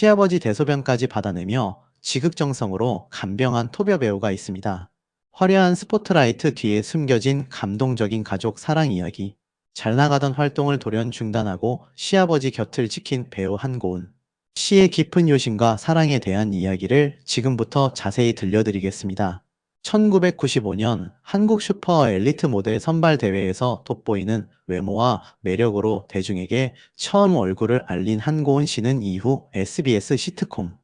시아버지 대소변까지 받아내며 지극정성으로 간병한 토벼 배우가 있습니다. 화려한 스포트라이트 뒤에 숨겨진 감동적인 가족 사랑 이야기. 잘 나가던 활동을 돌연 중단하고 시아버지 곁을 지킨 배우 한고은. 시의 깊은 요심과 사랑에 대한 이야기를 지금부터 자세히 들려드리겠습니다. 1995년 한국 슈퍼 엘리트 모델 선발 대회에서 돋보이는 외모와 매력으로 대중에게 처음 얼굴을 알린 한고은 씨는 이후 SBS 시트콤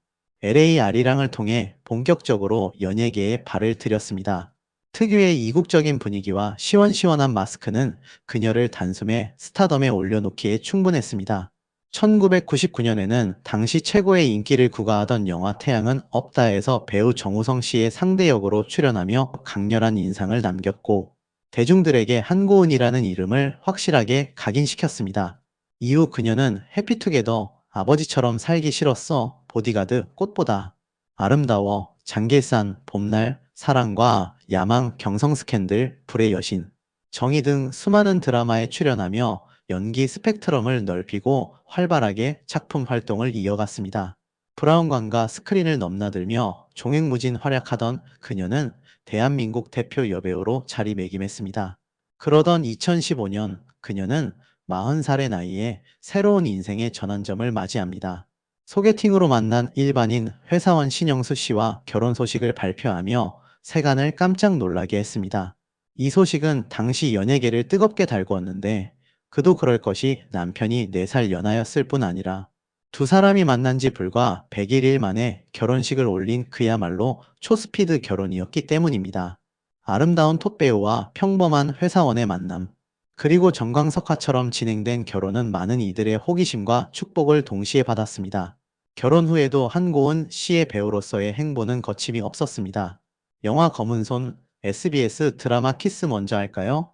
LA 아리랑을 통해 본격적으로 연예계에 발을 들였습니다. 특유의 이국적인 분위기와 시원시원한 마스크는 그녀를 단숨에 스타덤에 올려놓기에 충분했습니다. 1999년에는 당시 최고의 인기를 구가하던 영화 태양은 없다에서 배우 정우성 씨의 상대 역으로 출연하며 강렬한 인상을 남겼고, 대중들에게 한고은이라는 이름을 확실하게 각인시켰습니다. 이후 그녀는 해피투게더, 아버지처럼 살기 싫었어, 보디가드, 꽃보다, 아름다워, 장길산, 봄날, 사랑과 야망, 경성 스캔들, 불의 여신, 정의 등 수많은 드라마에 출연하며 연기 스펙트럼을 넓히고 활발하게 작품 활동을 이어갔습니다. 브라운관과 스크린을 넘나들며 종횡무진 활약하던 그녀는 대한민국 대표 여배우로 자리매김했습니다. 그러던 2015년 그녀는 40살의 나이에 새로운 인생의 전환점을 맞이합니다. 소개팅으로 만난 일반인 회사원 신영수 씨와 결혼 소식을 발표하며 세간을 깜짝 놀라게 했습니다. 이 소식은 당시 연예계를 뜨겁게 달구었는데, 그도 그럴 것이 남편이 4살 연하였을 뿐 아니라 두 사람이 만난 지 불과 100일 만에 결혼식을 올린 그야말로 초스피드 결혼이었기 때문입니다. 아름다운 톱배우와 평범한 회사원의 만남, 그리고 정광석화처럼 진행된 결혼은 많은 이들의 호기심과 축복을 동시에 받았습니다. 결혼 후에도 한고은 씨의 배우로서의 행보는 거침이 없었습니다. 영화 검은손, SBS 드라마 키스 먼저 할까요?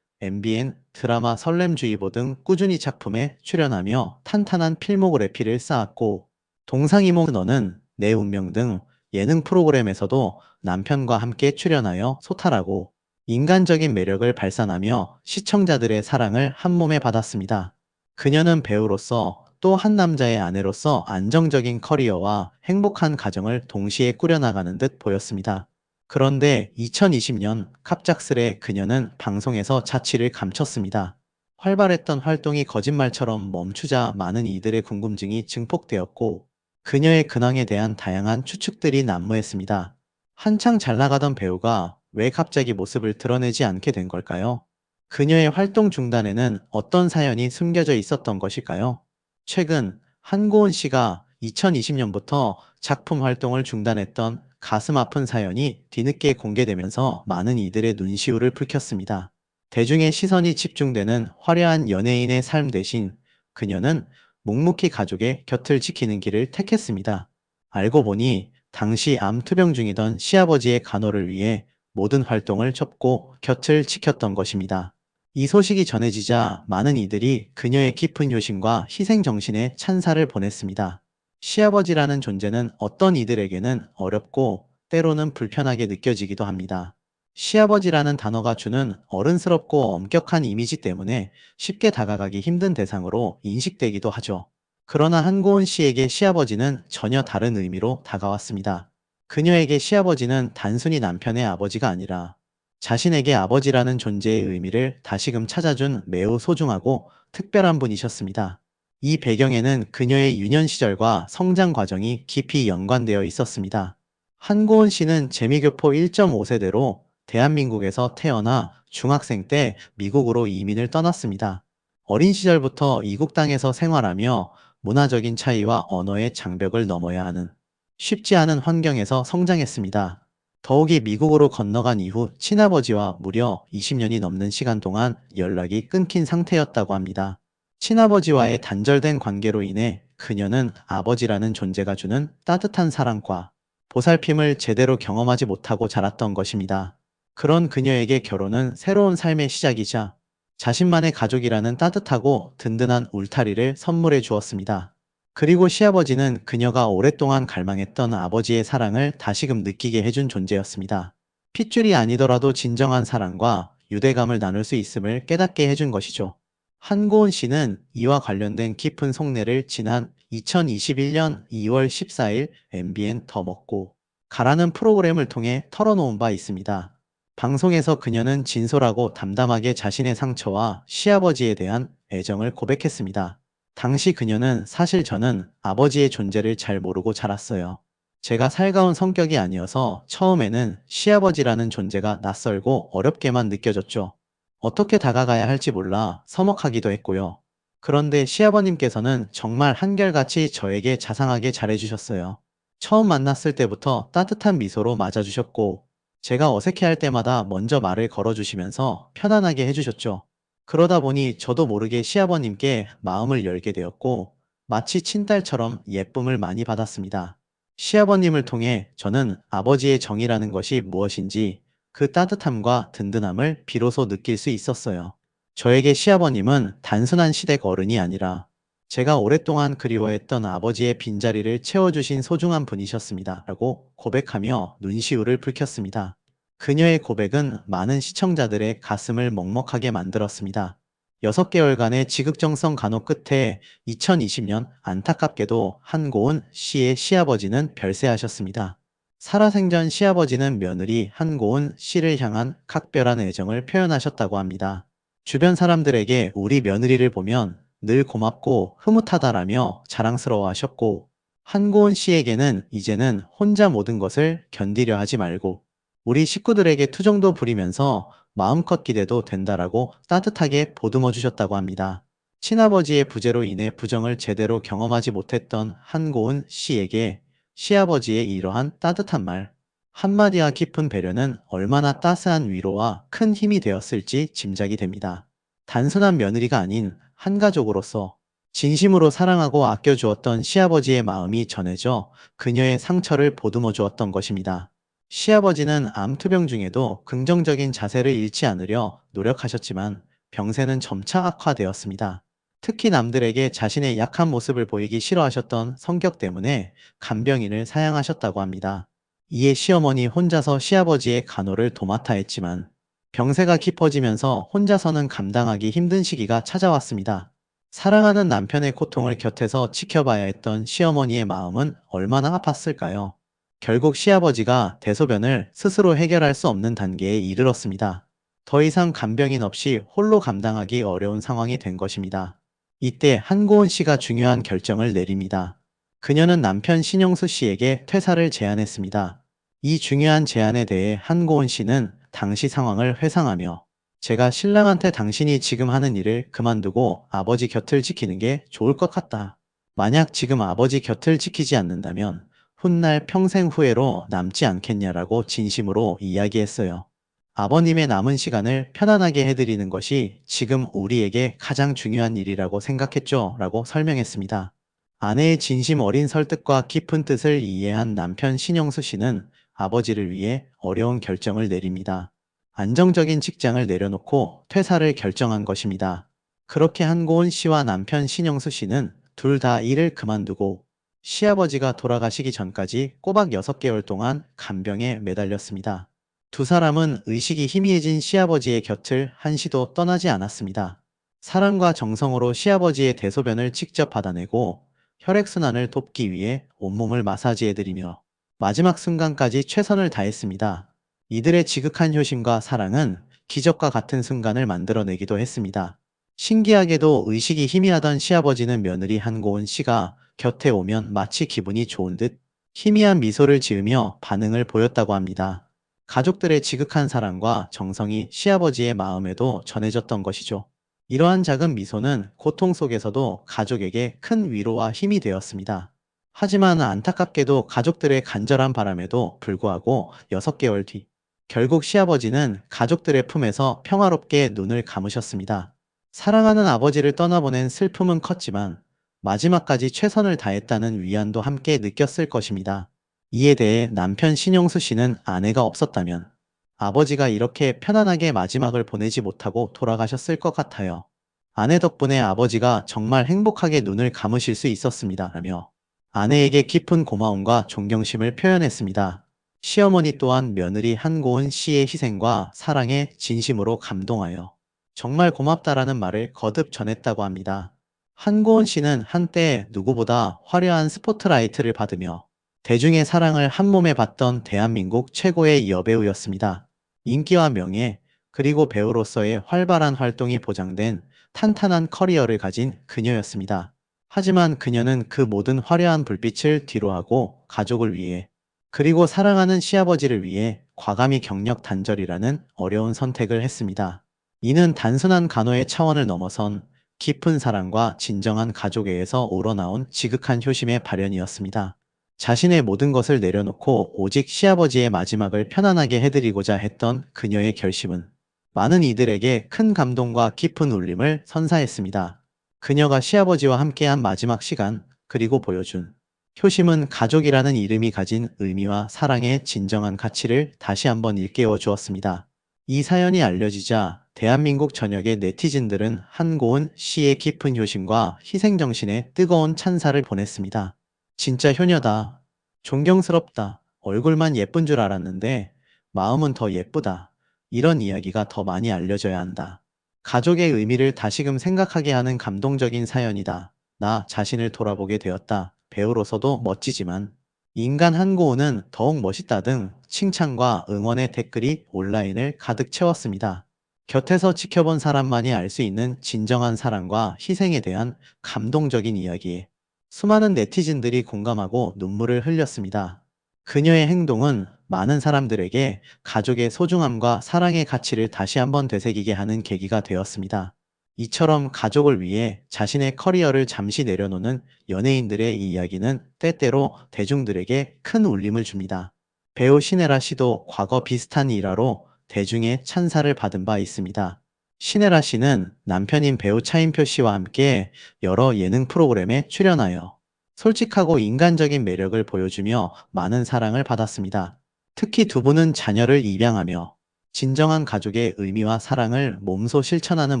MBN 드라마 설렘주의보 등 꾸준히 작품에 출연하며 탄탄한 필모그래피를 쌓았고, 동상이몽 너는 내 운명 등 예능 프로그램에서도 남편과 함께 출연하여 소탈하고 인간적인 매력을 발산하며 시청자들의 사랑을 한몸에 받았습니다. 그녀는 배우로서 또 한 남자의 아내로서 안정적인 커리어와 행복한 가정을 동시에 꾸려나가는 듯 보였습니다. 그런데 2020년 갑작스레 그녀는 방송에서 자취를 감췄습니다. 활발했던 활동이 거짓말처럼 멈추자 많은 이들의 궁금증이 증폭되었고, 그녀의 근황에 대한 다양한 추측들이 난무했습니다. 한창 잘 나가던 배우가 왜 갑자기 모습을 드러내지 않게 된 걸까요? 그녀의 활동 중단에는 어떤 사연이 숨겨져 있었던 것일까요? 최근 한고은 씨가 2020년부터 작품 활동을 중단했던 가슴 아픈 사연이 뒤늦게 공개되면서 많은 이들의 눈시울을 붉혔습니다. 대중의 시선이 집중되는 화려한 연예인의 삶 대신 그녀는 묵묵히 가족의 곁을 지키는 길을 택했습니다. 알고 보니 당시 암 투병 중이던 시아버지의 간호를 위해 모든 활동을 접고 곁을 지켰던 것입니다. 이 소식이 전해지자 많은 이들이 그녀의 깊은 효심과 희생정신에 찬사를 보냈습니다. 시아버지라는 존재는 어떤 이들에게는 어렵고 때로는 불편하게 느껴지기도 합니다. 시아버지라는 단어가 주는 어른스럽고 엄격한 이미지 때문에 쉽게 다가가기 힘든 대상으로 인식되기도 하죠. 그러나 한고은 씨에게 시아버지는 전혀 다른 의미로 다가왔습니다. 그녀에게 시아버지는 단순히 남편의 아버지가 아니라 자신에게 아버지라는 존재의 의미를 다시금 찾아준 매우 소중하고 특별한 분이셨습니다. 이 배경에는 그녀의 유년 시절과 성장 과정이 깊이 연관되어 있었습니다. 한고은 씨는 재미교포 1.5세대로 대한민국에서 태어나 중학생 때 미국으로 이민을 떠났습니다. 어린 시절부터 이국 땅에서 생활하며 문화적인 차이와 언어의 장벽을 넘어야 하는 쉽지 않은 환경에서 성장했습니다. 더욱이 미국으로 건너간 이후 친아버지와 무려 20년이 넘는 시간 동안 연락이 끊긴 상태였다고 합니다. 친아버지와의 단절된 관계로 인해 그녀는 아버지라는 존재가 주는 따뜻한 사랑과 보살핌을 제대로 경험하지 못하고 자랐던 것입니다. 그런 그녀에게 결혼은 새로운 삶의 시작이자 자신만의 가족이라는 따뜻하고 든든한 울타리를 선물해 주었습니다. 그리고 시아버지는 그녀가 오랫동안 갈망했던 아버지의 사랑을 다시금 느끼게 해준 존재였습니다. 핏줄이 아니더라도 진정한 사랑과 유대감을 나눌 수 있음을 깨닫게 해준 것이죠. 한고은 씨는 이와 관련된 깊은 속내를 지난 2021년 2월 14일 MBN 더 먹고 가라는 프로그램을 통해 털어놓은 바 있습니다. 방송에서 그녀는 진솔하고 담담하게 자신의 상처와 시아버지에 대한 애정을 고백했습니다. 당시 그녀는 사실 저는 아버지의 존재를 잘 모르고 자랐어요. 제가 살가운 성격이 아니어서 처음에는 시아버지라는 존재가 낯설고 어렵게만 느껴졌죠. 어떻게 다가가야 할지 몰라 서먹하기도 했고요. 그런데 시아버님께서는 정말 한결같이 저에게 자상하게 잘해주셨어요. 처음 만났을 때부터 따뜻한 미소로 맞아주셨고, 제가 어색해할 때마다 먼저 말을 걸어주시면서 편안하게 해주셨죠. 그러다 보니 저도 모르게 시아버님께 마음을 열게 되었고, 마치 친딸처럼 예쁨을 많이 받았습니다. 시아버님을 통해 저는 아버지의 정이라는 것이 무엇인지 그 따뜻함과 든든함을 비로소 느낄 수 있었어요. 저에게 시아버님은 단순한 시댁 어른이 아니라 제가 오랫동안 그리워했던 아버지의 빈자리를 채워주신 소중한 분이셨습니다. 라고 고백하며 눈시울을 붉혔습니다. 그녀의 고백은 많은 시청자들의 가슴을 먹먹하게 만들었습니다. 6개월간의 지극정성 간호 끝에 2020년 안타깝게도 한고은 씨의 시아버지는 별세하셨습니다. 살아생전 시아버지는 며느리 한고은 씨를 향한 각별한 애정을 표현하셨다고 합니다. 주변 사람들에게 우리 며느리를 보면 늘 고맙고 흐뭇하다라며 자랑스러워하셨고, 한고은 씨에게는 이제는 혼자 모든 것을 견디려 하지 말고 우리 식구들에게 투정도 부리면서 마음껏 기대도 된다라고 따뜻하게 보듬어 주셨다고 합니다. 친아버지의 부재로 인해 부정을 제대로 경험하지 못했던 한고은 씨에게 시아버지의 이러한 따뜻한 말, 한마디와 깊은 배려는 얼마나 따스한 위로와 큰 힘이 되었을지 짐작이 됩니다. 단순한 며느리가 아닌 한 가족으로서 진심으로 사랑하고 아껴주었던 시아버지의 마음이 전해져 그녀의 상처를 보듬어 주었던 것입니다. 시아버지는 암투병 중에도 긍정적인 자세를 잃지 않으려 노력하셨지만 병세는 점차 악화되었습니다. 특히 남들에게 자신의 약한 모습을 보이기 싫어하셨던 성격 때문에 간병인을 사양하셨다고 합니다. 이에 시어머니 혼자서 시아버지의 간호를 도맡아 했지만 병세가 깊어지면서 혼자서는 감당하기 힘든 시기가 찾아왔습니다. 사랑하는 남편의 고통을 곁에서 지켜봐야 했던 시어머니의 마음은 얼마나 아팠을까요? 결국 시아버지가 대소변을 스스로 해결할 수 없는 단계에 이르렀습니다. 더 이상 간병인 없이 홀로 감당하기 어려운 상황이 된 것입니다. 이때 한고은 씨가 중요한 결정을 내립니다. 그녀는 남편 신영수 씨에게 퇴사를 제안했습니다. 이 중요한 제안에 대해 한고은 씨는 당시 상황을 회상하며 제가 신랑한테 당신이 지금 하는 일을 그만두고 아버지 곁을 지키는 게 좋을 것 같다. 만약 지금 아버지 곁을 지키지 않는다면 훗날 평생 후회로 남지 않겠냐라고 진심으로 이야기했어요. 아버님의 남은 시간을 편안하게 해드리는 것이 지금 우리에게 가장 중요한 일이라고 생각했죠. 라고 설명했습니다. 아내의 진심 어린 설득과 깊은 뜻을 이해한 남편 신영수 씨는 아버지를 위해 어려운 결정을 내립니다. 안정적인 직장을 내려놓고 퇴사를 결정한 것입니다. 그렇게 한고은 씨와 남편 신영수 씨는 둘 다 일을 그만두고 시아버지가 돌아가시기 전까지 꼬박 6개월 동안 간병에 매달렸습니다. 두 사람은 의식이 희미해진 시아버지의 곁을 한시도 떠나지 않았습니다. 사랑과 정성으로 시아버지의 대소변을 직접 받아내고 혈액순환을 돕기 위해 온몸을 마사지해드리며 마지막 순간까지 최선을 다했습니다. 이들의 지극한 효심과 사랑은 기적과 같은 순간을 만들어내기도 했습니다. 신기하게도 의식이 희미하던 시아버지는 며느리 한고은 씨가 곁에 오면 마치 기분이 좋은 듯 희미한 미소를 지으며 반응을 보였다고 합니다. 가족들의 지극한 사랑과 정성이 시아버지의 마음에도 전해졌던 것이죠. 이러한 작은 미소는 고통 속에서도 가족에게 큰 위로와 힘이 되었습니다. 하지만 안타깝게도 가족들의 간절한 바람에도 불구하고 6개월 뒤, 결국 시아버지는 가족들의 품에서 평화롭게 눈을 감으셨습니다. 사랑하는 아버지를 떠나보낸 슬픔은 컸지만 마지막까지 최선을 다했다는 위안도 함께 느꼈을 것입니다. 이에 대해 남편 신영수 씨는 아내가 없었다면 아버지가 이렇게 편안하게 마지막을 보내지 못하고 돌아가셨을 것 같아요. 아내 덕분에 아버지가 정말 행복하게 눈을 감으실 수 있었습니다. 라며 아내에게 깊은 고마움과 존경심을 표현했습니다. 시어머니 또한 며느리 한고은 씨의 희생과 사랑에 진심으로 감동하여 정말 고맙다라는 말을 거듭 전했다고 합니다. 한고은 씨는 한때 누구보다 화려한 스포트라이트를 받으며 대중의 사랑을 한몸에 받던 대한민국 최고의 여배우였습니다. 인기와 명예, 그리고 배우로서의 활발한 활동이 보장된 탄탄한 커리어를 가진 그녀였습니다. 하지만 그녀는 그 모든 화려한 불빛을 뒤로하고 가족을 위해, 그리고 사랑하는 시아버지를 위해 과감히 경력 단절이라는 어려운 선택을 했습니다. 이는 단순한 간호의 차원을 넘어선 깊은 사랑과 진정한 가족애에서 우러나온 지극한 효심의 발현이었습니다. 자신의 모든 것을 내려놓고 오직 시아버지의 마지막을 편안하게 해드리고자 했던 그녀의 결심은 많은 이들에게 큰 감동과 깊은 울림을 선사했습니다. 그녀가 시아버지와 함께한 마지막 시간, 그리고 보여준 효심은 가족이라는 이름이 가진 의미와 사랑의 진정한 가치를 다시 한번 일깨워 주었습니다. 이 사연이 알려지자 대한민국 전역의 네티즌들은 한고은 씨의 깊은 효심과 희생정신에 뜨거운 찬사를 보냈습니다. 진짜 효녀다. 존경스럽다. 얼굴만 예쁜 줄 알았는데 마음은 더 예쁘다. 이런 이야기가 더 많이 알려져야 한다. 가족의 의미를 다시금 생각하게 하는 감동적인 사연이다. 나 자신을 돌아보게 되었다. 배우로서도 멋지지만 인간 한고은은 더욱 멋있다 등 칭찬과 응원의 댓글이 온라인을 가득 채웠습니다. 곁에서 지켜본 사람만이 알 수 있는 진정한 사랑과 희생에 대한 감동적인 이야기에 수많은 네티즌들이 공감하고 눈물을 흘렸습니다. 그녀의 행동은 많은 사람들에게 가족의 소중함과 사랑의 가치를 다시 한번 되새기게 하는 계기가 되었습니다. 이처럼 가족을 위해 자신의 커리어를 잠시 내려놓는 연예인들의 이 이야기는 때때로 대중들에게 큰 울림을 줍니다. 배우 신혜라 씨도 과거 비슷한 일화로 대중의 찬사를 받은 바 있습니다. 신혜라 씨는 남편인 배우 차인표 씨와 함께 여러 예능 프로그램에 출연하여 솔직하고 인간적인 매력을 보여주며 많은 사랑을 받았습니다. 특히 두 분은 자녀를 입양하며 진정한 가족의 의미와 사랑을 몸소 실천하는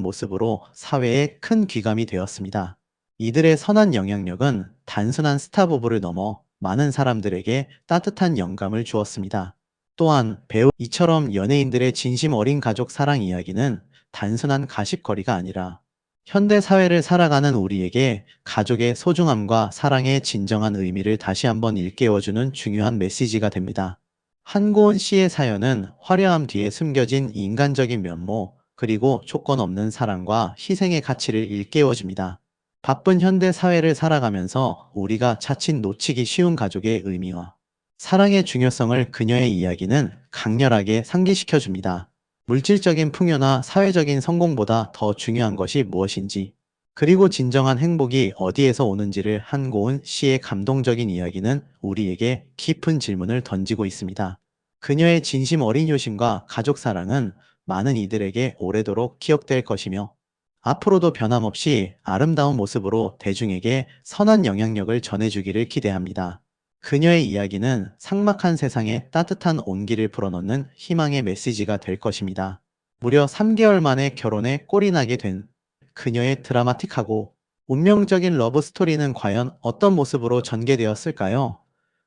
모습으로 사회에 큰 귀감이 되었습니다. 이들의 선한 영향력은 단순한 스타 부부를 넘어 많은 사람들에게 따뜻한 영감을 주었습니다. 또한 배우 이처럼 연예인들의 진심 어린 가족 사랑 이야기는 단순한 가십거리가 아니라 현대 사회를 살아가는 우리에게 가족의 소중함과 사랑의 진정한 의미를 다시 한번 일깨워주는 중요한 메시지가 됩니다. 한고은 씨의 사연은 화려함 뒤에 숨겨진 인간적인 면모, 그리고 조건 없는 사랑과 희생의 가치를 일깨워줍니다. 바쁜 현대 사회를 살아가면서 우리가 자칫 놓치기 쉬운 가족의 의미와 사랑의 중요성을 그녀의 이야기는 강렬하게 상기시켜줍니다. 물질적인 풍요나 사회적인 성공보다 더 중요한 것이 무엇인지, 그리고 진정한 행복이 어디에서 오는지를 한고은 씨의 감동적인 이야기는 우리에게 깊은 질문을 던지고 있습니다. 그녀의 진심 어린 효심과 가족 사랑은 많은 이들에게 오래도록 기억될 것이며, 앞으로도 변함없이 아름다운 모습으로 대중에게 선한 영향력을 전해주기를 기대합니다. 그녀의 이야기는 삭막한 세상에 따뜻한 온기를 불어넣는 희망의 메시지가 될 것입니다. 무려 3개월 만에 결혼에 꼴이 나게 된 그녀의 드라마틱하고 운명적인 러브 스토리는 과연 어떤 모습으로 전개되었을까요?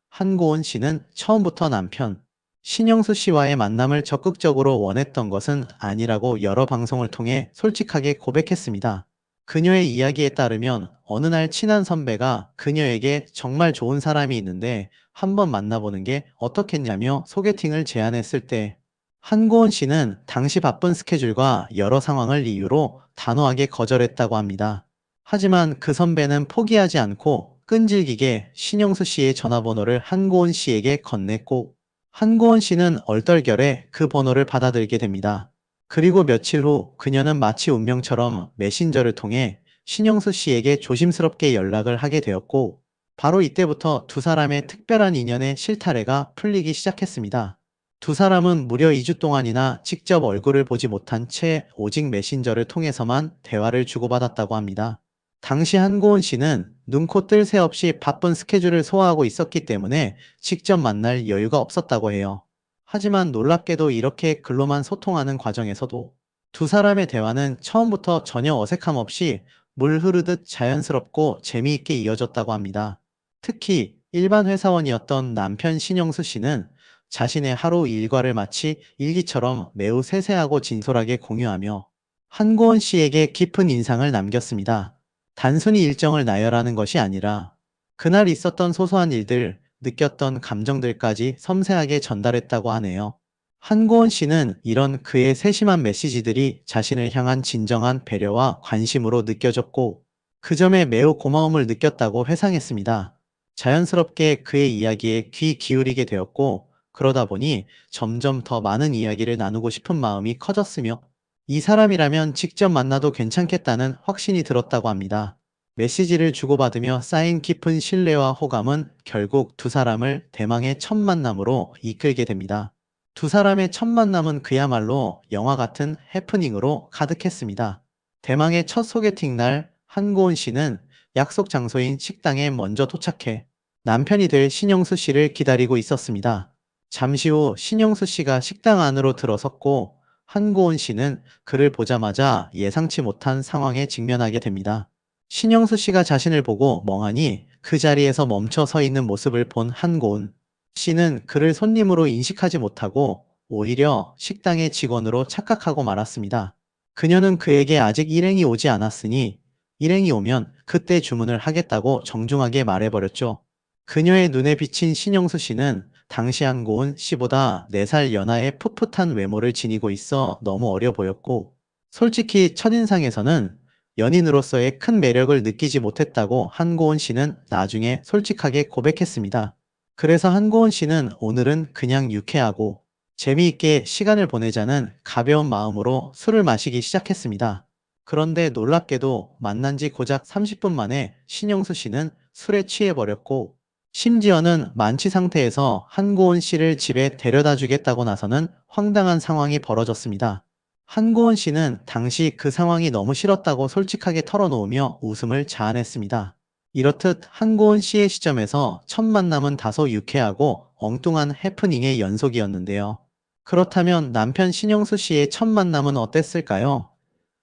한고은 씨는 처음부터 남편 신영수 씨와의 만남을 적극적으로 원했던 것은 아니라고 여러 방송을 통해 솔직하게 고백했습니다. 그녀의 이야기에 따르면 어느 날 친한 선배가 그녀에게 정말 좋은 사람이 있는데 한번 만나보는 게 어떻겠냐며 소개팅을 제안했을 때 한고은 씨는 당시 바쁜 스케줄과 여러 상황을 이유로 단호하게 거절했다고 합니다. 하지만 그 선배는 포기하지 않고 끈질기게 신영수 씨의 전화번호를 한고은 씨에게 건넸고, 한고은 씨는 얼떨결에 그 번호를 받아들게 됩니다. 그리고 며칠 후 그녀는 마치 운명처럼 메신저를 통해 신영수 씨에게 조심스럽게 연락을 하게 되었고, 바로 이때부터 두 사람의 특별한 인연의 실타래가 풀리기 시작했습니다. 두 사람은 무려 2주 동안이나 직접 얼굴을 보지 못한 채 오직 메신저를 통해서만 대화를 주고받았다고 합니다. 당시 한고은 씨는 눈코 뜰 새 없이 바쁜 스케줄을 소화하고 있었기 때문에 직접 만날 여유가 없었다고 해요. 하지만 놀랍게도 이렇게 글로만 소통하는 과정에서도 두 사람의 대화는 처음부터 전혀 어색함 없이 물 흐르듯 자연스럽고 재미있게 이어졌다고 합니다. 특히 일반 회사원이었던 남편 신영수 씨는 자신의 하루 일과를 마치 일기처럼 매우 세세하고 진솔하게 공유하며 한고은 씨에게 깊은 인상을 남겼습니다. 단순히 일정을 나열하는 것이 아니라 그날 있었던 소소한 일들, 느꼈던 감정들까지 섬세하게 전달했다고 하네요. 한고은 씨는 이런 그의 세심한 메시지들이 자신을 향한 진정한 배려와 관심으로 느껴졌고, 그 점에 매우 고마움을 느꼈다고 회상했습니다. 자연스럽게 그의 이야기에 귀 기울이게 되었고, 그러다 보니 점점 더 많은 이야기를 나누고 싶은 마음이 커졌으며, 이 사람이라면 직접 만나도 괜찮겠다는 확신이 들었다고 합니다. 메시지를 주고받으며 쌓인 깊은 신뢰와 호감은 결국 두 사람을 대망의 첫 만남으로 이끌게 됩니다. 두 사람의 첫 만남은 그야말로 영화 같은 해프닝으로 가득했습니다. 대망의 첫 소개팅 날 한고은 씨는 약속 장소인 식당에 먼저 도착해 남편이 될 신영수 씨를 기다리고 있었습니다. 잠시 후 신영수 씨가 식당 안으로 들어섰고 한고은 씨는 그를 보자마자 예상치 못한 상황에 직면하게 됩니다. 신영수 씨가 자신을 보고 멍하니 그 자리에서 멈춰 서 있는 모습을 본 한고은 씨는 그를 손님으로 인식하지 못하고 오히려 식당의 직원으로 착각하고 말았습니다. 그녀는 그에게 아직 일행이 오지 않았으니 일행이 오면 그때 주문을 하겠다고 정중하게 말해버렸죠. 그녀의 눈에 비친 신영수 씨는 당시 한고은 씨보다 4살 연하의 풋풋한 외모를 지니고 있어 너무 어려 보였고, 솔직히 첫인상에서는 연인으로서의 큰 매력을 느끼지 못했다고 한고은 씨는 나중에 솔직하게 고백했습니다. 그래서 한고은 씨는 오늘은 그냥 유쾌하고 재미있게 시간을 보내자는 가벼운 마음으로 술을 마시기 시작했습니다. 그런데 놀랍게도 만난 지 고작 30분 만에 신영수 씨는 술에 취해버렸고, 심지어는 만취 상태에서 한고은 씨를 집에 데려다 주겠다고 나서는 황당한 상황이 벌어졌습니다. 한고은 씨는 당시 그 상황이 너무 싫었다고 솔직하게 털어놓으며 웃음을 자아냈습니다. 이렇듯 한고은 씨의 시점에서 첫 만남은 다소 유쾌하고 엉뚱한 해프닝의 연속이었는데요. 그렇다면 남편 신영수 씨의 첫 만남은 어땠을까요?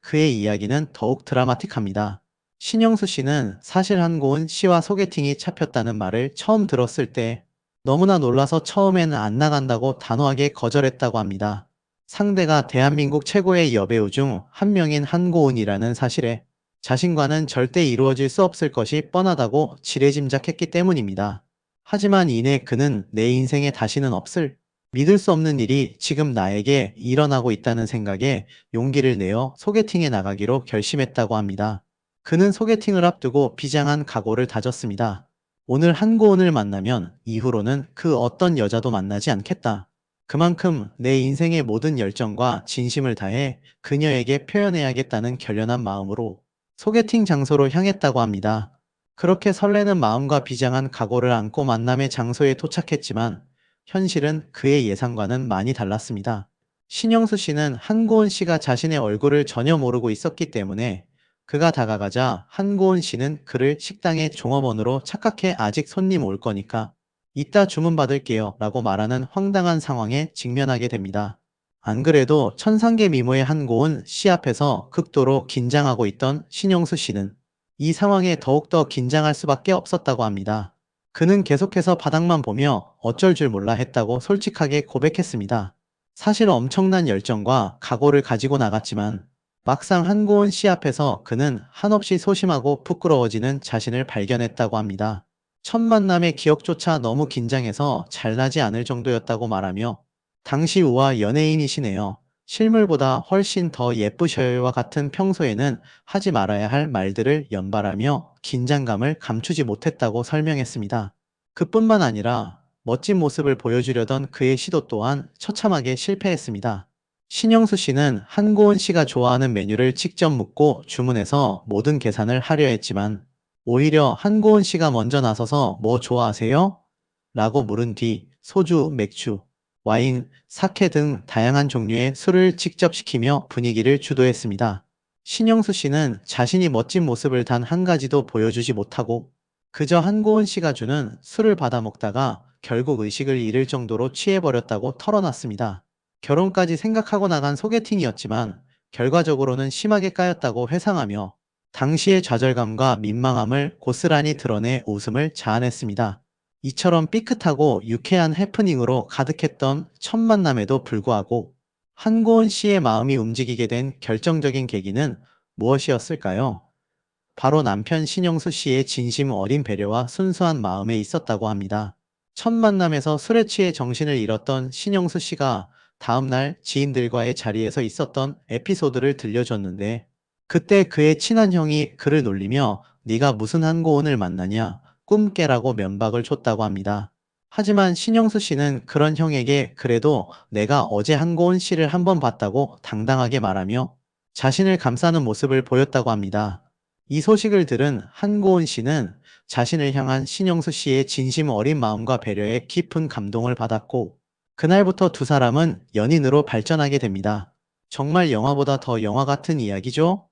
그의 이야기는 더욱 드라마틱합니다. 신영수 씨는 사실 한고은 씨와 소개팅이 잡혔다는 말을 처음 들었을 때 너무나 놀라서 처음에는 안 나간다고 단호하게 거절했다고 합니다. 상대가 대한민국 최고의 여배우 중 한 명인 한고은이라는 사실에 자신과는 절대 이루어질 수 없을 것이 뻔하다고 지레짐작했기 때문입니다. 하지만 이내 그는 내 인생에 다시는 없을 믿을 수 없는 일이 지금 나에게 일어나고 있다는 생각에 용기를 내어 소개팅에 나가기로 결심했다고 합니다. 그는 소개팅을 앞두고 비장한 각오를 다졌습니다. 오늘 한고은을 만나면 이후로는 그 어떤 여자도 만나지 않겠다. 그만큼 내 인생의 모든 열정과 진심을 다해 그녀에게 표현해야겠다는 결연한 마음으로 소개팅 장소로 향했다고 합니다. 그렇게 설레는 마음과 비장한 각오를 안고 만남의 장소에 도착했지만 현실은 그의 예상과는 많이 달랐습니다. 신영수 씨는 한고은 씨가 자신의 얼굴을 전혀 모르고 있었기 때문에 그가 다가가자 한고은 씨는 그를 식당의 종업원으로 착각해 아직 손님 올 거니까 이따 주문 받을게요 라고 말하는 황당한 상황에 직면하게 됩니다. 안 그래도 천상계 미모의 한고은 씨 앞에서 극도로 긴장하고 있던 신영수 씨는 이 상황에 더욱더 긴장할 수밖에 없었다고 합니다. 그는 계속해서 바닥만 보며 어쩔 줄 몰라 했다고 솔직하게 고백했습니다. 사실 엄청난 열정과 각오를 가지고 나갔지만 막상 한고은 씨 앞에서 그는 한없이 소심하고 부끄러워지는 자신을 발견했다고 합니다. 첫 만남의 기억조차 너무 긴장해서 잘나지 않을 정도였다고 말하며 당시 우아 연예인이시네요. 실물보다 훨씬 더 예쁘셔요와 같은 평소에는 하지 말아야 할 말들을 연발하며 긴장감을 감추지 못했다고 설명했습니다. 그뿐만 아니라 멋진 모습을 보여주려던 그의 시도 또한 처참하게 실패했습니다. 신영수 씨는 한고은 씨가 좋아하는 메뉴를 직접 묻고 주문해서 모든 계산을 하려 했지만 오히려 한고은 씨가 먼저 나서서 뭐 좋아하세요? 라고 물은 뒤 소주, 맥주, 와인, 사케 등 다양한 종류의 술을 직접 시키며 분위기를 주도했습니다. 신영수 씨는 자신이 멋진 모습을 단 한 가지도 보여주지 못하고 그저 한고은 씨가 주는 술을 받아 먹다가 결국 의식을 잃을 정도로 취해버렸다고 털어놨습니다. 결혼까지 생각하고 나간 소개팅이었지만 결과적으로는 심하게 까였다고 회상하며 당시의 좌절감과 민망함을 고스란히 드러내 웃음을 자아냈습니다. 이처럼 삐끗하고 유쾌한 해프닝으로 가득했던 첫 만남에도 불구하고 한고은 씨의 마음이 움직이게 된 결정적인 계기는 무엇이었을까요? 바로 남편 신영수 씨의 진심 어린 배려와 순수한 마음에 있었다고 합니다. 첫 만남에서 술에 취해 정신을 잃었던 신영수 씨가 다음날 지인들과의 자리에서 있었던 에피소드를 들려줬는데, 그때 그의 친한 형이 그를 놀리며 네가 무슨 한고은을 만나냐, 꿈 깨라고 면박을 줬다고 합니다. 하지만 신영수 씨는 그런 형에게 그래도 내가 어제 한고은 씨를 한번 봤다고 당당하게 말하며 자신을 감싸는 모습을 보였다고 합니다. 이 소식을 들은 한고은 씨는 자신을 향한 신영수 씨의 진심 어린 마음과 배려에 깊은 감동을 받았고, 그날부터 두 사람은 연인으로 발전하게 됩니다. 정말 영화보다 더 영화 같은 이야기죠?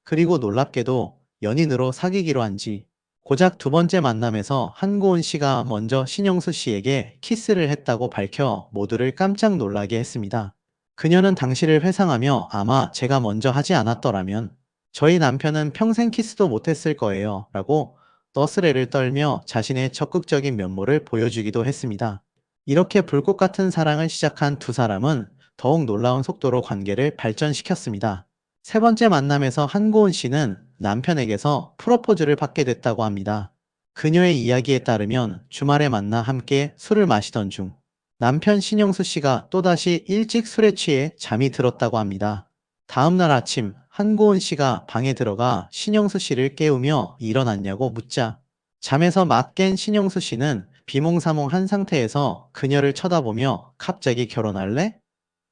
그리고 놀랍게도 연인으로 사귀기로 한 지 고작 두 번째 만남에서 한고은 씨가 먼저 신영수 씨에게 키스를 했다고 밝혀 모두를 깜짝 놀라게 했습니다. 그녀는 당시를 회상하며 아마 제가 먼저 하지 않았더라면 저희 남편은 평생 키스도 못했을 거예요 라고 너스레를 떨며 자신의 적극적인 면모를 보여주기도 했습니다. 이렇게 불꽃 같은 사랑을 시작한 두 사람은 더욱 놀라운 속도로 관계를 발전시켰습니다. 세 번째 만남에서 한고은 씨는 남편에게서 프로포즈를 받게 됐다고 합니다. 그녀의 이야기에 따르면 주말에 만나 함께 술을 마시던 중 남편 신영수 씨가 또다시 일찍 술에 취해 잠이 들었다고 합니다. 다음날 아침 한고은 씨가 방에 들어가 신영수 씨를 깨우며 일어났냐고 묻자 잠에서 막 깬 신영수 씨는 비몽사몽한 상태에서 그녀를 쳐다보며 갑자기 결혼할래?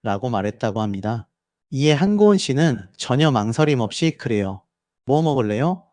라고 말했다고 합니다. 이에 한고은 씨는 전혀 망설임 없이 그래요. 뭐 먹을래요?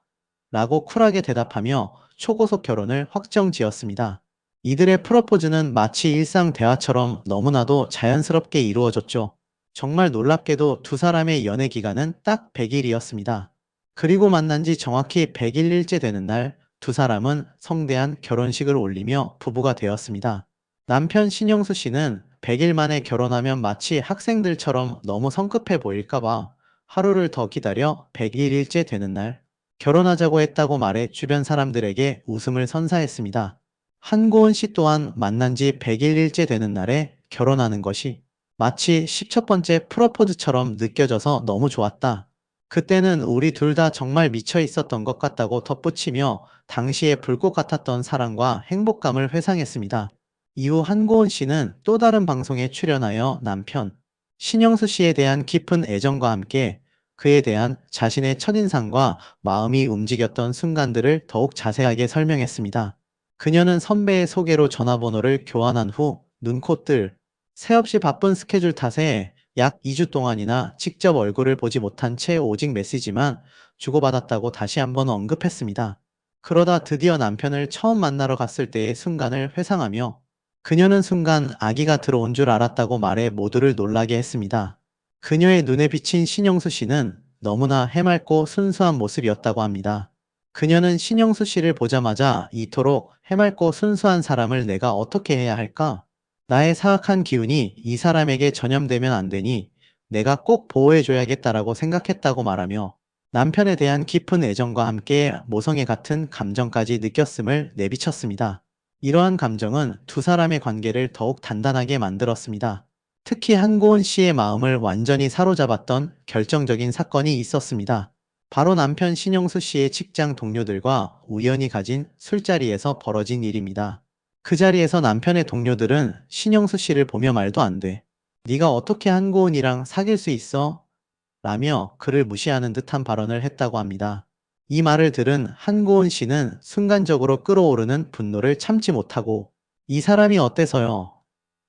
라고 쿨하게 대답하며 초고속 결혼을 확정지었습니다. 이들의 프로포즈는 마치 일상 대화처럼 너무나도 자연스럽게 이루어졌죠. 정말 놀랍게도 두 사람의 연애 기간은 딱 100일이었습니다. 그리고 만난 지 정확히 100일일째 되는 날, 두 사람은 성대한 결혼식을 올리며 부부가 되었습니다. 남편 신영수 씨는 100일 만에 결혼하면 마치 학생들처럼 너무 성급해 보일까봐 하루를 더 기다려 100일일째 되는 날, 결혼하자고 했다고 말해 주변 사람들에게 웃음을 선사했습니다. 한고은 씨 또한 만난 지 100일일째 되는 날에 결혼하는 것이 마치 10첫 번째 프로포즈처럼 느껴져서 너무 좋았다. 그때는 우리 둘 다 정말 미쳐 있었던 것 같다고 덧붙이며 당시에 불꽃 같았던 사랑과 행복감을 회상했습니다. 이후 한고은 씨는 또 다른 방송에 출연하여 남편 신영수 씨에 대한 깊은 애정과 함께 그에 대한 자신의 첫인상과 마음이 움직였던 순간들을 더욱 자세하게 설명했습니다. 그녀는 선배의 소개로 전화번호를 교환한 후 눈코뜰 새 없이 바쁜 스케줄 탓에 약 2주 동안이나 직접 얼굴을 보지 못한 채 오직 메시지만 주고받았다고 다시 한번 언급했습니다. 그러다 드디어 남편을 처음 만나러 갔을 때의 순간을 회상하며 그녀는 순간 아기가 들어온 줄 알았다고 말해 모두를 놀라게 했습니다. 그녀의 눈에 비친 신영수 씨는 너무나 해맑고 순수한 모습이었다고 합니다. 그녀는 신영수 씨를 보자마자 이토록 해맑고 순수한 사람을 내가 어떻게 해야 할까? 나의 사악한 기운이 이 사람에게 전염되면 안 되니 내가 꼭 보호해줘야겠다라고 생각했다고 말하며 남편에 대한 깊은 애정과 함께 모성애 같은 감정까지 느꼈음을 내비쳤습니다. 이러한 감정은 두 사람의 관계를 더욱 단단하게 만들었습니다. 특히 한고은 씨의 마음을 완전히 사로잡았던 결정적인 사건이 있었습니다. 바로 남편 신영수 씨의 직장 동료들과 우연히 가진 술자리에서 벌어진 일입니다. 그 자리에서 남편의 동료들은 신영수 씨를 보며 말도 안 돼. 네가 어떻게 한고은이랑 사귈 수 있어? 라며 그를 무시하는 듯한 발언을 했다고 합니다. 이 말을 들은 한고은 씨는 순간적으로 끓어오르는 분노를 참지 못하고 이 사람이 어때서요?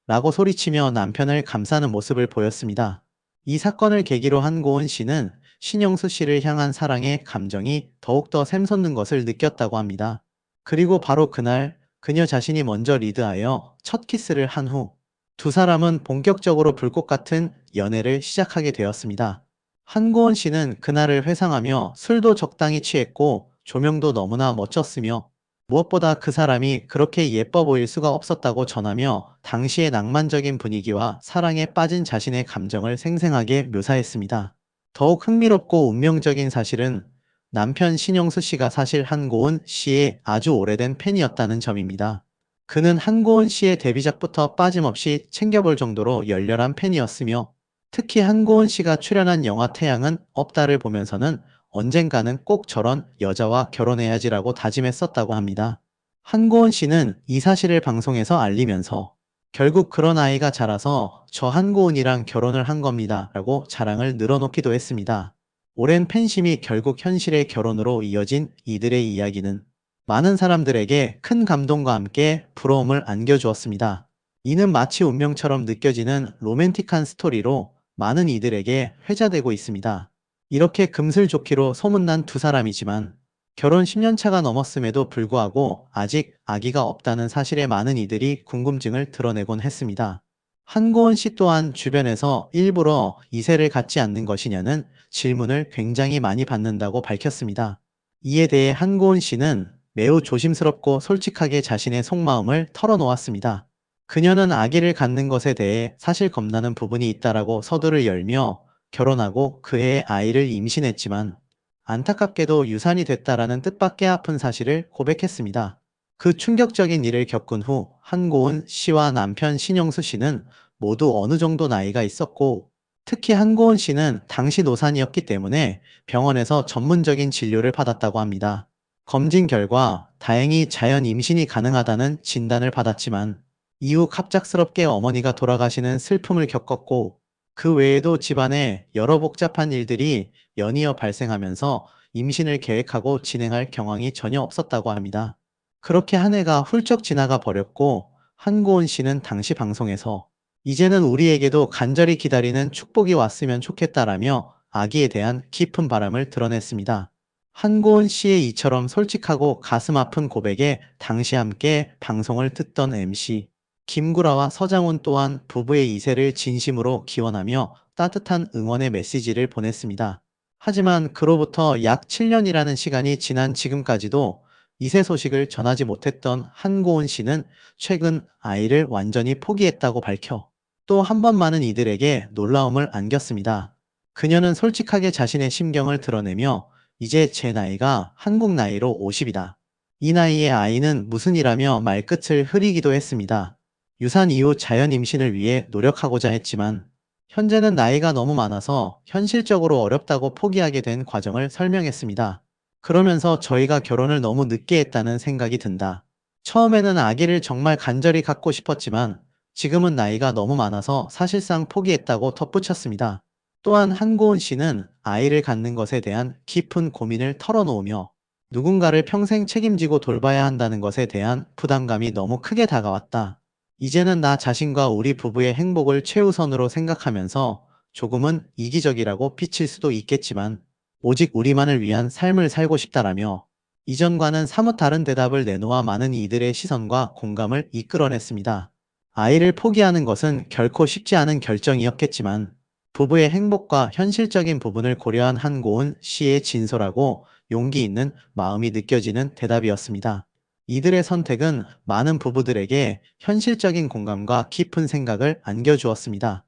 라고 소리치며 남편을 감싸는 모습을 보였습니다. 이 사건을 계기로 한고은 씨는 신영수 씨를 향한 사랑의 감정이 더욱더 샘솟는 것을 느꼈다고 합니다. 그리고 바로 그날 그녀 자신이 먼저 리드하여 첫 키스를 한 후 두 사람은 본격적으로 불꽃 같은 연애를 시작하게 되었습니다. 한고은 씨는 그날을 회상하며 술도 적당히 취했고 조명도 너무나 멋졌으며 무엇보다 그 사람이 그렇게 예뻐 보일 수가 없었다고 전하며 당시의 낭만적인 분위기와 사랑에 빠진 자신의 감정을 생생하게 묘사했습니다. 더욱 흥미롭고 운명적인 사실은 남편 신영수 씨가 사실 한고은 씨의 아주 오래된 팬이었다는 점입니다. 그는 한고은 씨의 데뷔작부터 빠짐없이 챙겨볼 정도로 열렬한 팬이었으며 특히 한고은 씨가 출연한 영화 태양은 없다를 보면서는 언젠가는 꼭 저런 여자와 결혼해야지라고 다짐했었다고 합니다. 한고은 씨는 이 사실을 방송에서 알리면서 결국 그런 아이가 자라서 저 한고은이랑 결혼을 한 겁니다 라고 자랑을 늘어놓기도 했습니다. 오랜 팬심이 결국 현실의 결혼으로 이어진 이들의 이야기는 많은 사람들에게 큰 감동과 함께 부러움을 안겨주었습니다. 이는 마치 운명처럼 느껴지는 로맨틱한 스토리로 많은 이들에게 회자되고 있습니다. 이렇게 금슬좋기로 소문난 두 사람이지만 결혼 10년 차가 넘었음에도 불구하고 아직 아기가 없다는 사실에 많은 이들이 궁금증을 드러내곤 했습니다. 한고은 씨 또한 주변에서 일부러 이세를 갖지 않는 것이냐는 질문을 굉장히 많이 받는다고 밝혔습니다. 이에 대해 한고은 씨는 매우 조심스럽고 솔직하게 자신의 속마음을 털어놓았습니다. 그녀는 아기를 갖는 것에 대해 사실 겁나는 부분이 있다라고 서두를 열며 결혼하고 그 해에 아이를 임신했지만 안타깝게도 유산이 됐다라는 뜻밖의 아픈 사실을 고백했습니다. 그 충격적인 일을 겪은 후 한고은 씨와 남편 신영수 씨는 모두 어느 정도 나이가 있었고 특히 한고은 씨는 당시 노산이었기 때문에 병원에서 전문적인 진료를 받았다고 합니다. 검진 결과 다행히 자연 임신이 가능하다는 진단을 받았지만 이후 갑작스럽게 어머니가 돌아가시는 슬픔을 겪었고 그 외에도 집안에 여러 복잡한 일들이 연이어 발생하면서 임신을 계획하고 진행할 경황이 전혀 없었다고 합니다. 그렇게 한 해가 훌쩍 지나가 버렸고 한고은 씨는 당시 방송에서 이제는 우리에게도 간절히 기다리는 축복이 왔으면 좋겠다라며 아기에 대한 깊은 바람을 드러냈습니다. 한고은 씨의 이처럼 솔직하고 가슴 아픈 고백에 당시 함께 방송을 듣던 MC 김구라와 서장훈 또한 부부의 이세를 진심으로 기원하며 따뜻한 응원의 메시지를 보냈습니다. 하지만 그로부터 약 7년이라는 시간이 지난 지금까지도 이세 소식을 전하지 못했던 한고은 씨는 최근 아이를 완전히 포기했다고 밝혀 또 한 번 많은 이들에게 놀라움을 안겼습니다. 그녀는 솔직하게 자신의 심경을 드러내며 이제 제 나이가 한국 나이로 50이다. 이 나이에 아이는 무슨 일하며 말끝을 흐리기도 했습니다. 유산 이후 자연 임신을 위해 노력하고자 했지만 현재는 나이가 너무 많아서 현실적으로 어렵다고 포기하게 된 과정을 설명했습니다. 그러면서 저희가 결혼을 너무 늦게 했다는 생각이 든다. 처음에는 아기를 정말 간절히 갖고 싶었지만 지금은 나이가 너무 많아서 사실상 포기했다고 덧붙였습니다. 또한 한고은 씨는 아이를 갖는 것에 대한 깊은 고민을 털어놓으며 누군가를 평생 책임지고 돌봐야 한다는 것에 대한 부담감이 너무 크게 다가왔다. 이제는 나 자신과 우리 부부의 행복을 최우선으로 생각하면서 조금은 이기적이라고 비칠 수도 있겠지만 오직 우리만을 위한 삶을 살고 싶다라며 이전과는 사뭇 다른 대답을 내놓아 많은 이들의 시선과 공감을 이끌어냈습니다. 아이를 포기하는 것은 결코 쉽지 않은 결정이었겠지만 부부의 행복과 현실적인 부분을 고려한 한고은 씨의 진솔하고 용기 있는 마음이 느껴지는 대답이었습니다. 이들의 선택은 많은 부부들에게 현실적인 공감과 깊은 생각을 안겨주었습니다.